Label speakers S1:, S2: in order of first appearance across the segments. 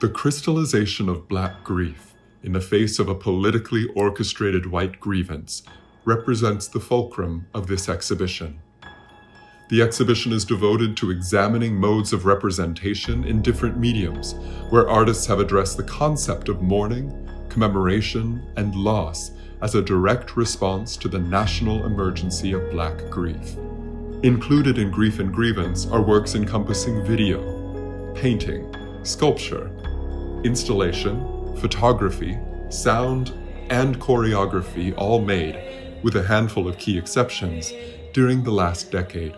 S1: The crystallization of Black grief in the face of a politically orchestrated white grievance represents the fulcrum of this exhibition. The exhibition is devoted to examining modes of representation in different mediums, where artists have addressed the concept of mourning, commemoration, and loss as a direct response to the national emergency of Black grief. Included in Grief and Grievance are works encompassing video, painting, sculpture, installation, photography, sound, and choreography, all made, with a handful of key exceptions, during the last decade.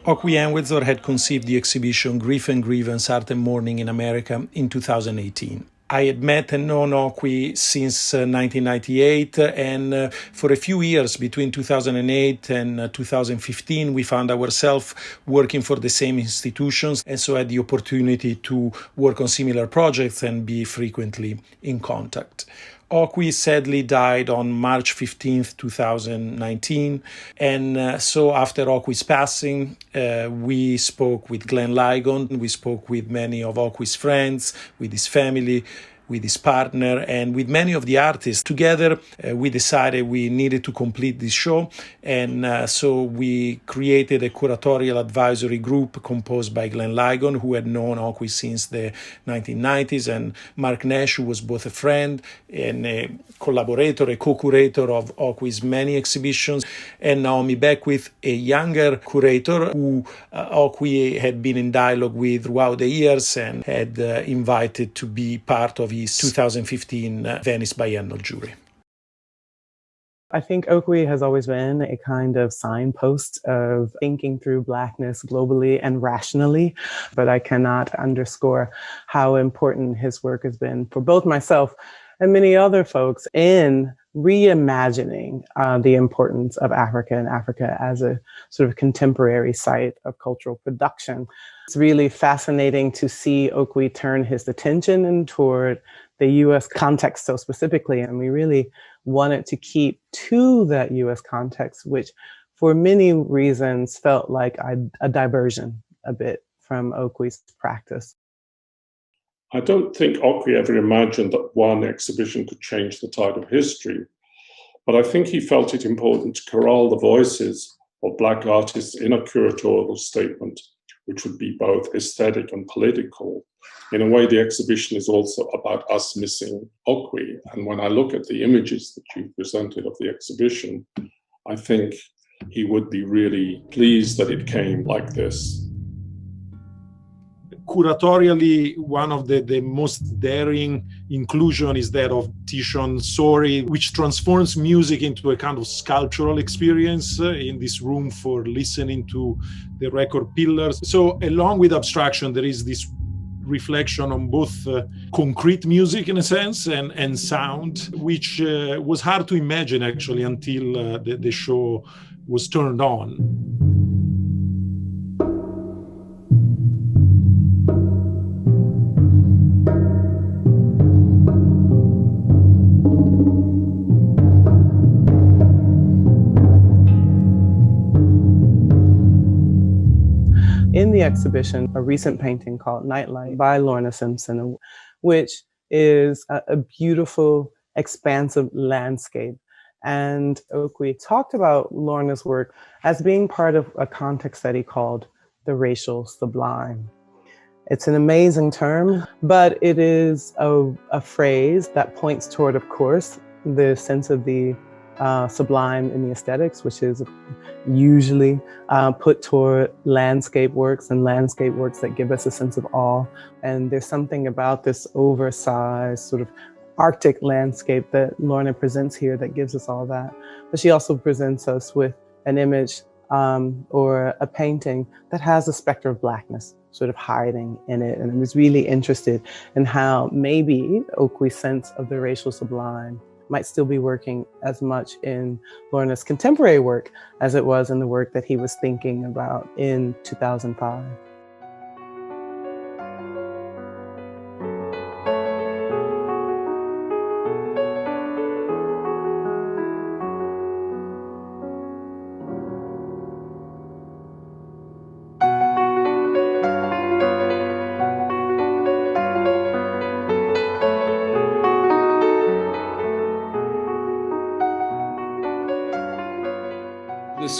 S2: Okwi and Windsor had conceived the exhibition Grief and Grievance, Art and Mourning in America in 2018. I had met and known Okwi since 1998, and for a few years between 2008 and 2015, we found ourselves working for the same institutions, and so had the opportunity to work on similar projects and be frequently in contact. Okwi sadly died on March 15th, 2019. And so after Okwi's passing, we spoke with Glenn Ligon, we spoke with many of Okwi's friends, with his family, with his partner, and with many of the artists. Together, we decided we needed to complete this show, and so we created a curatorial advisory group composed by Glenn Ligon, who had known Okwi since the 1990s, and Mark Nash, who was both a friend and a collaborator, a co-curator of Okwi's many exhibitions, and Naomi Beckwith, a younger curator who Okwi had been in dialogue with throughout the years and had invited to be part of his 2015 Venice Biennial jury.
S3: I think Okwi has always been a kind of signpost of thinking through Blackness globally and rationally, but I cannot underscore how important his work has been for both myself and many other folks in reimagining the importance of Africa and Africa as a sort of contemporary site of cultural production. It's really fascinating to see Okwi turn his attention toward the US context so specifically, and we really wanted to keep to that US context, which for many reasons felt like a diversion a bit from Okwi's practice.
S4: I don't think Okwi ever imagined that one exhibition could change the tide of history, but I think he felt it important to corral the voices of Black artists in a curatorial statement, which would be both aesthetic and political. In a way, the exhibition is also about us missing Okwi. And when I look at the images that you presented of the exhibition, I think he would be really pleased that it came like this.
S5: Curatorially, one of the most daring inclusion is that of Tishon Sori, which transforms music into a kind of sculptural experience in this room for listening to the record pillars. So along with abstraction, there is this reflection on both concrete music in a sense and sound, which was hard to imagine actually until the show was turned on.
S3: In the exhibition, a recent painting called Nightlight by Lorna Simpson, which is a beautiful, expansive landscape. And Okwi talked about Lorna's work as being part of a context that he called the racial sublime. It's an amazing term, but it is a phrase that points toward, of course, the sense of the sublime in the aesthetics, which is usually put toward landscape works and landscape works that give us a sense of awe. And there's something about this oversized sort of Arctic landscape that Lorna presents here that gives us all that. But she also presents us with an image or a painting that has a specter of Blackness sort of hiding in it. And I was really interested in how maybe Okwi's sense of the racial sublime might still be working as much in Lorna's contemporary work as it was in the work that he was thinking about in 2005.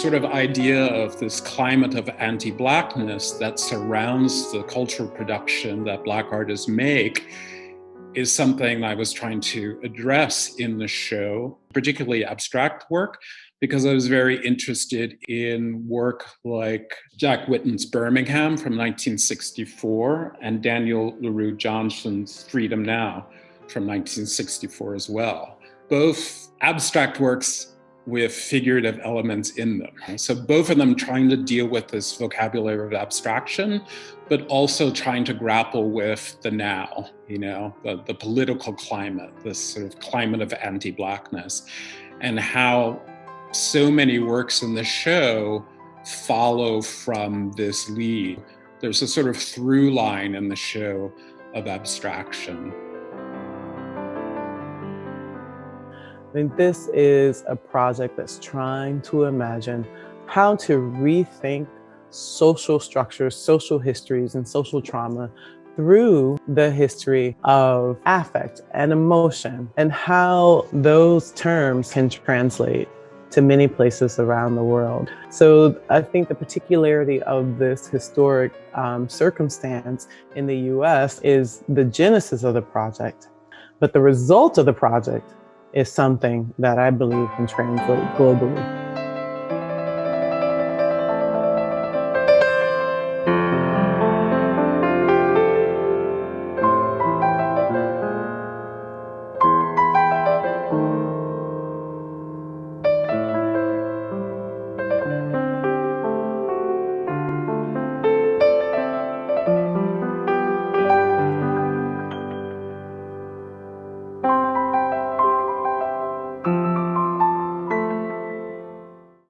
S6: sort of idea of this climate of anti-Blackness that surrounds the cultural production that Black artists make is something I was trying to address in the show, particularly abstract work, because I was very interested in work like Jack Whitten's Birmingham from 1964 and Daniel LaRue Johnson's Freedom Now from 1964 as well. Both abstract works with figurative elements in them. So both of them trying to deal with this vocabulary of abstraction, but also trying to grapple with the now, the political climate, this sort of climate of anti-Blackness, and how so many works in the show follow from this lead. There's a sort of through line in the show of abstraction.
S3: I mean, this is a project that's trying to imagine how to rethink social structures, social histories, and social trauma through the history of affect and emotion, and how those terms can translate to many places around the world. So I think the particularity of this historic circumstance in the US is the genesis of the project, but the result of the project is something that I believe can translate globally.